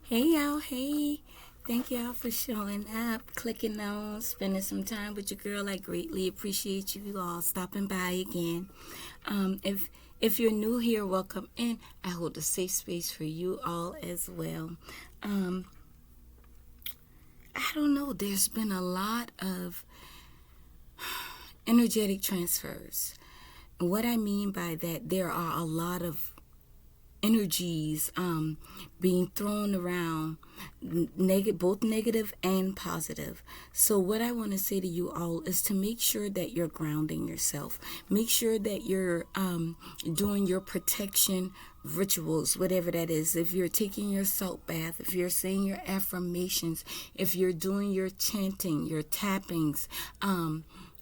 Hey y'all, hey. Thank y'all for showing up, clicking on, spending some time with your girl. I greatly appreciate you all stopping by again. If you're new here, welcome in. I hold a safe space for you all as well. I don't know, there's been a lot of energetic transfers. And what I mean by that, there are a lot of energies being thrown around, both negative and positive. So what I want to say to you all is to make sure that you're grounding yourself. Make sure that you're doing your protection rituals, whatever that is. If you're taking your salt bath, if you're saying your affirmations, if you're doing your chanting, your tappings,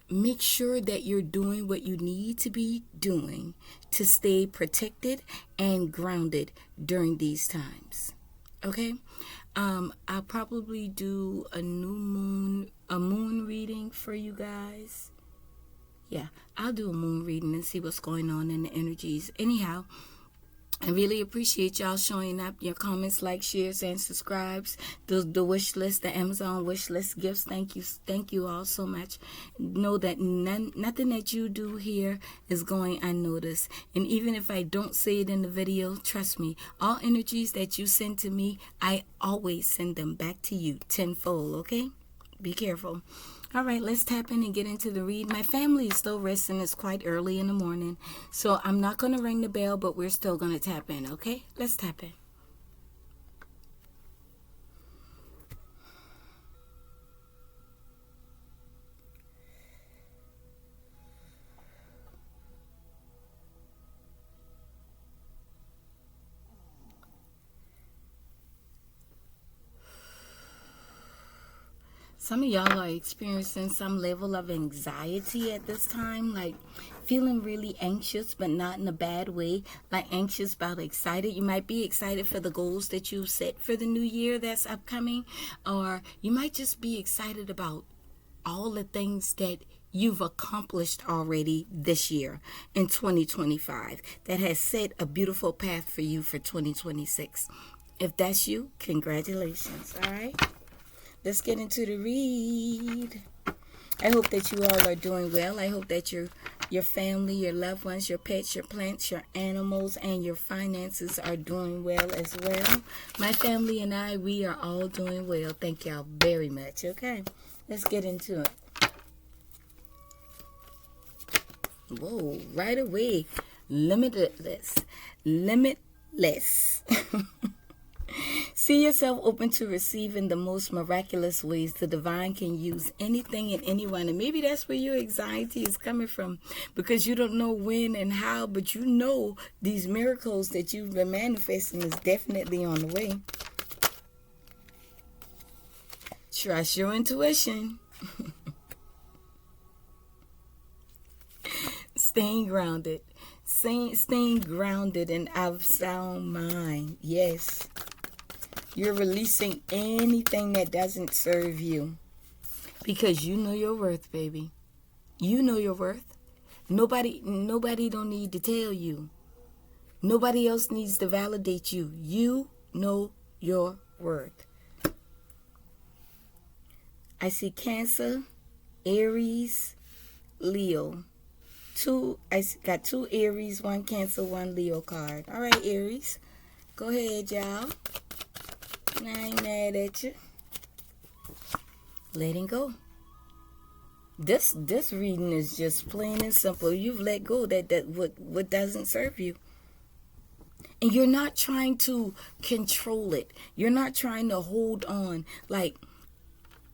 make sure that you're doing what you need to be doing to stay protected and grounded during these times. Okay? I'll probably do a moon reading for you guys. Yeah, I'll do a moon reading and see what's going on in the energies. Anyhow, I really appreciate y'all showing up, your comments, likes, shares, and subscribes. The wish list, the Amazon wish list gifts. Thank you all so much. Know that nothing that you do here is going unnoticed. And even if I don't say it in the video, trust me, all energies that you send to me, I always send them back to you tenfold, okay? Be careful. All right, let's tap in and get into the read. My family is still resting. It's quite early in the morning. So I'm not going to ring the bell, but we're still going to tap in, okay? Let's tap in. Some of y'all are experiencing some level of anxiety at this time, like feeling really anxious, but not in a bad way, like anxious but excited. You might be excited for the goals that you set for the new year that's upcoming, or you might just be excited about all the things that you've accomplished already this year in 2025 that has set a beautiful path for you for 2026. If that's you, congratulations, all right? Let's get into the read. I hope that you all are doing well. I hope that your family, your loved ones, your pets, your plants, your animals, and your finances are doing well as well. My family and I, we are all doing well. Thank y'all very much. Okay, let's get into it. Whoa, right away. Limitless. See yourself open to receiving the most miraculous ways. The divine can use anything and anyone. And maybe that's where your anxiety is coming from, because you don't know when and how, but you know these miracles that you've been manifesting is definitely on the way. Trust your intuition. Staying grounded. Staying grounded and of sound mind. Yes. You're releasing anything that doesn't serve you, because you know your worth, baby. You know your worth. Nobody don't need to tell you. Nobody else needs to validate you. You know your worth. I see Cancer, Aries, Leo. I got 2 Aries, 1 Cancer, 1 Leo card. All right, Aries. Go ahead, y'all. I ain't mad at you. Letting go. This reading is just plain and simple. You've let go that what doesn't serve you. And you're not trying to control it. You're not trying to hold on. Like,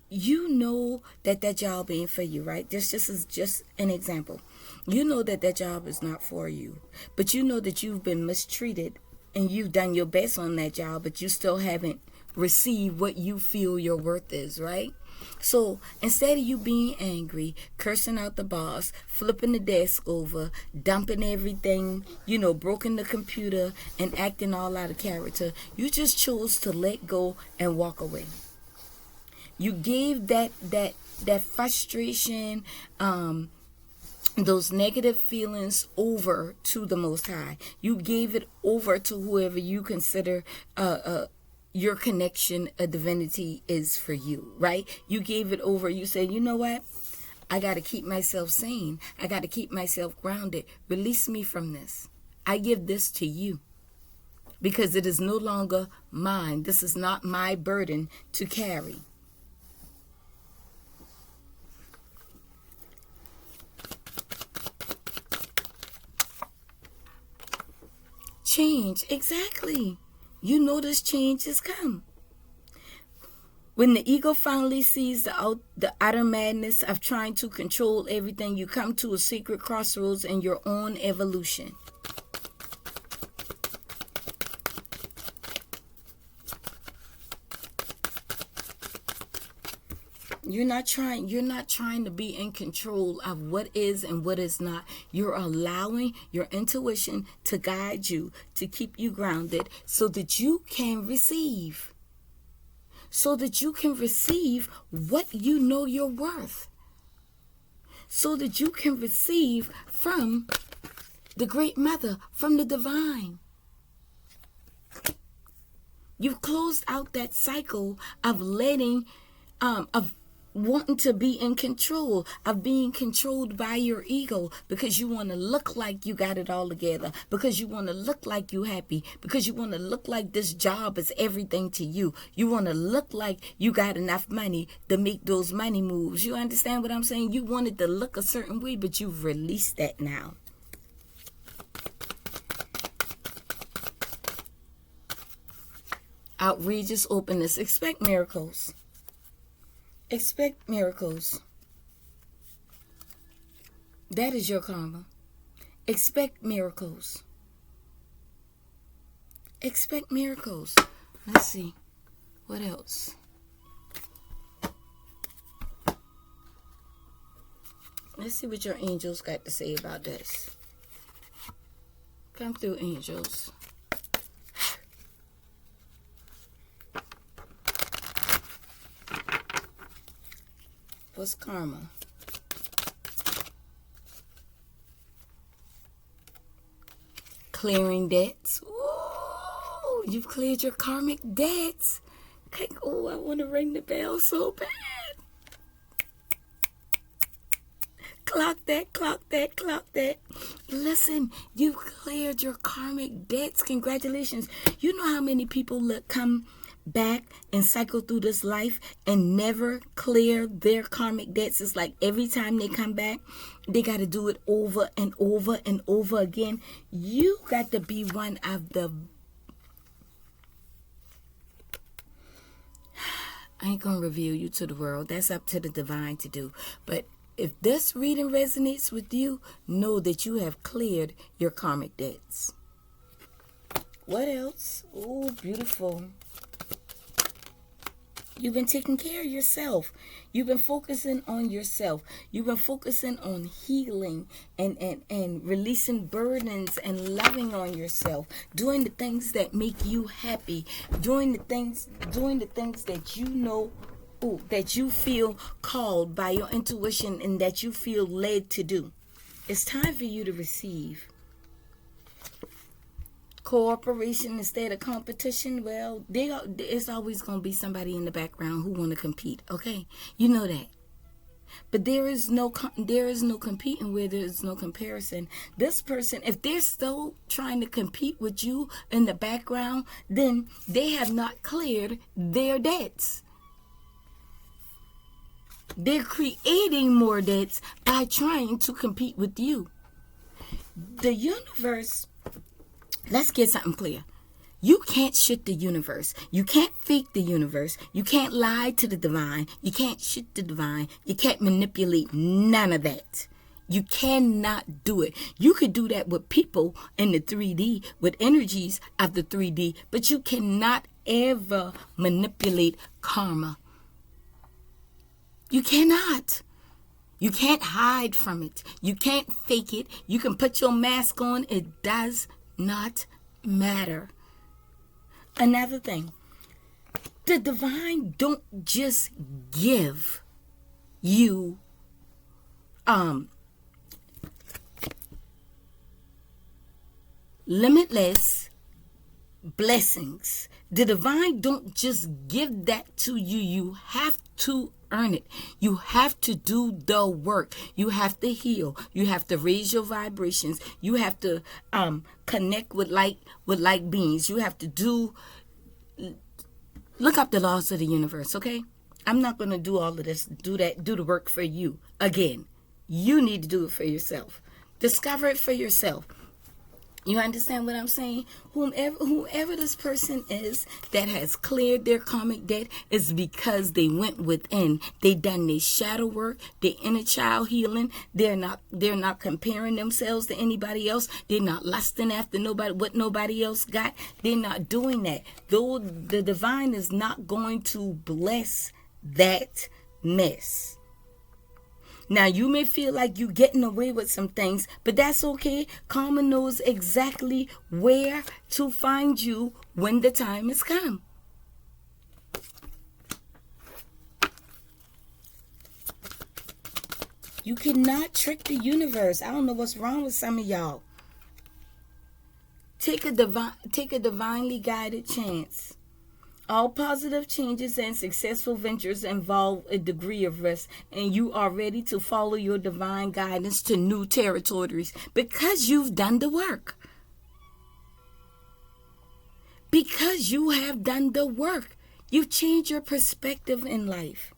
you know that job ain't for you, right? This is just an example. You know that job is not for you. But you know that you've been mistreated and you've done your best on that job, but you still haven't received what you feel your worth is, right? So instead of you being angry, cursing out the boss, flipping the desk over, dumping everything, broken the computer and acting all out of character, you just chose to let go and walk away. You gave that frustration, those negative feelings over to the Most High. You gave it over to whoever you consider your connection of divinity is for you, right? You gave it over. You said, you know what? I got to keep myself sane. I got to keep myself grounded. Release me from this. I give this to you because it is no longer mine. This is not my burden to carry. Change, exactly. You know this change has come. When the ego finally sees the utter madness of trying to control everything, you come to a secret crossroads in your own evolution. You're not trying to be in control of what is and what is not. You're allowing your intuition to guide you, to keep you grounded so that you can receive. So that you can receive what you know you're worth. So that you can receive from the Great Mother, from the divine. You've closed out that cycle of of wanting to be in control, of being controlled by your ego because you want to look like you got it all together, because you want to look like you happy, because you want to look like this job is everything to you. You want to look like you got enough money to make those money moves. You understand what I'm saying? You wanted to look a certain way, but you've released that now. Outrageous openness. Expect miracles. Expect miracles. That is your karma. Expect miracles. Expect miracles. Let's see. What else? Let's see what your angels got to say about this. Come through, angels. What's karma? Clearing debts. Ooh, you've cleared your karmic debts. Okay, oh, I want to ring the bell so bad. Clock that, clock that, clock that. Listen, you've cleared your karmic debts. Congratulations. You know how many people come back and cycle through this life and never clear their karmic debts? It's like every time they come back, they got to do it over and over and over again. You got to be one of the... I ain't going to reveal you to the world. That's up to the divine to do. But if this reading resonates with you, know that you have cleared your karmic debts. What else? Oh, beautiful. You've been taking care of yourself. You've been focusing on yourself. You've been focusing on healing and releasing burdens and loving on yourself. Doing the things that make you happy. Doing the things that you know, that you feel called by your intuition and that you feel led to do. It's time for you to receive. Cooperation instead of competition. Well, it's always going to be somebody in the background who want to compete. Okay, you know that. But there is no competing where there is no comparison. This person, if they're still trying to compete with you in the background, then they have not cleared their debts. They're creating more debts by trying to compete with you. The universe. Let's get something clear. You can't shit the universe. You can't fake the universe. You can't lie to the divine. You can't shit the divine. You can't manipulate none of that. You cannot do it. You could do that with people in the 3D, with energies of the 3D, but you cannot ever manipulate karma. You cannot. You can't hide from it. You can't fake it. You can put your mask on. It does not matter. Another thing, the divine don't just give you limitless blessings. The divine don't just give that to you. You have to earn it. You have to do the work. You have to heal. You have to raise your vibrations. You have to connect with like beings. You have to look up the laws of the universe, okay? I'm not going to do all of this. Do the work for you. Again, you need to do it for yourself. Discover it for yourself. You understand what I'm saying? Whoever this person is that has cleared their karmic debt is because they went within. They done their shadow work, their inner child healing. They're not comparing themselves to anybody else. They're not lusting after what nobody else got. They're not doing that. Though the divine is not going to bless that mess. Now, you may feel like you're getting away with some things, but that's okay. Karma knows exactly where to find you when the time has come. You cannot trick the universe. I don't know what's wrong with some of y'all. Take a divinely guided chance. All positive changes and successful ventures involve a degree of risk, and you are ready to follow your divine guidance to new territories because you've done the work. Because you have done the work. You've changed your perspective in life.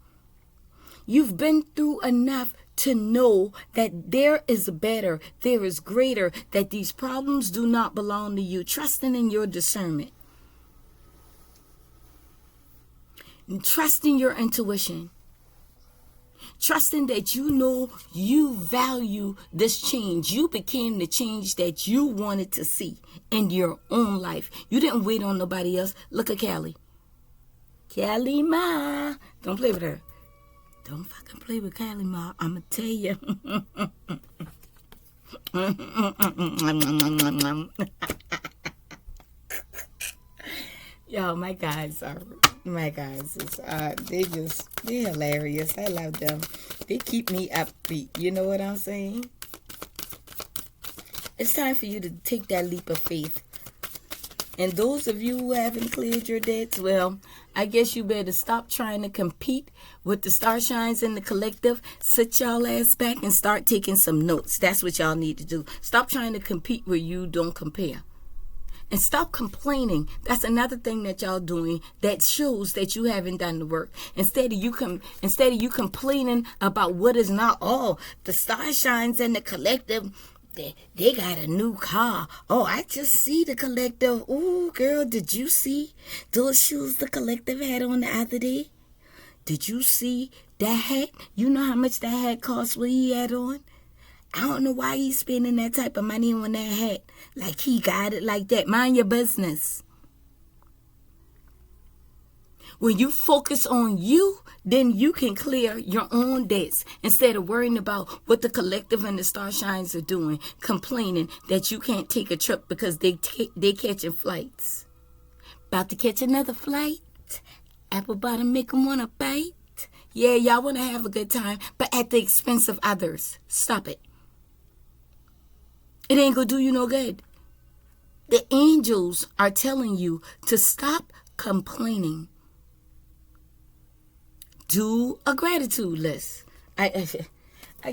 You've been through enough to know that there is better, there is greater, that these problems do not belong to you. Trusting in your discernment. Trusting your intuition. Trusting that you know you value this change. You became the change that you wanted to see in your own life. You didn't wait on nobody else. Look at Callie. Callie Ma. Don't play with her. Don't fucking play with Callie Ma. I'ma tell you. Yo, my guys, they're hilarious. I love them. They keep me upbeat. You know what I'm saying? It's time for you to take that leap of faith. And those of you who haven't cleared your debts, well, I guess you better stop trying to compete with the starshines in the collective. Sit y'all ass back and start taking some notes. That's what y'all need to do. Stop trying to compete where you don't compare. And stop complaining. That's another thing that y'all doing that shows that you haven't done the work. Instead of you complaining about what is not all. The starshines and the collective, they got a new car. Oh, I just see the collective. Ooh, girl, did you see those shoes the collective had on the other day? Did you see that hat? You know how much that hat cost what he had on? I don't know why he's spending that type of money on that hat. Like he got it like that. Mind your business. When you focus on you, then you can clear your own debts instead of worrying about what the collective and the starshines are doing, complaining that you can't take a trip because they catching flights. About to catch another flight. Apple bottom make them want to bite. Yeah, y'all want to have a good time, but at the expense of others. Stop it. It ain't gonna do you no good. The angels are telling you to stop complaining. Do a gratitude list. I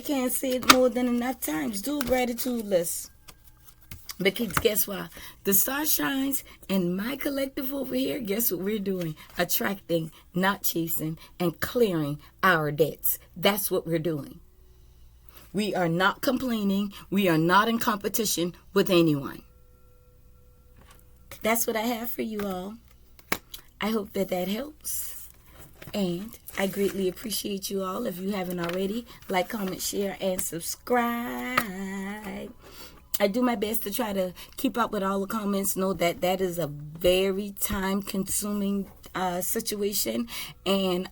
can't say it more than enough times. Do a gratitude list. Because guess what? The starshines and my collective over here, guess what we're doing? Attracting, not chasing, and clearing our debts. That's what we're doing. We are not complaining. We are not in competition with anyone. That's what I have for you all. I hope that helps. And I greatly appreciate you all. If you haven't already, like, comment, share, and subscribe. I do my best to try to keep up with all the comments. Know that is a very time-consuming situation. And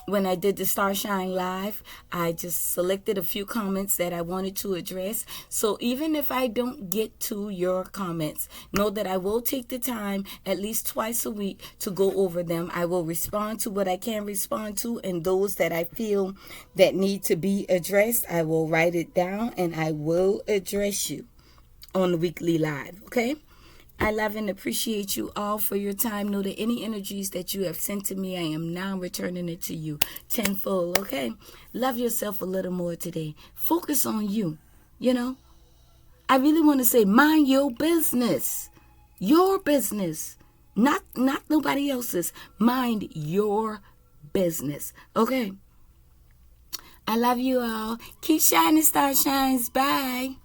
when I did the Starshine Live, I just selected a few comments that I wanted to address. So even if I don't get to your comments, know that I will take the time at least twice a week to go over them. I will respond to what I can respond to, and those that I feel that need to be addressed, I will write it down and I will address you on the weekly live, okay? I love and appreciate you all for your time. Know that any energies that you have sent to me, I am now returning it to you tenfold, okay? Love yourself a little more today. Focus on you, you know? I really want to say mind your business. Your business. Not nobody else's. Mind your business, okay? I love you all. Keep shining, star shines. Bye.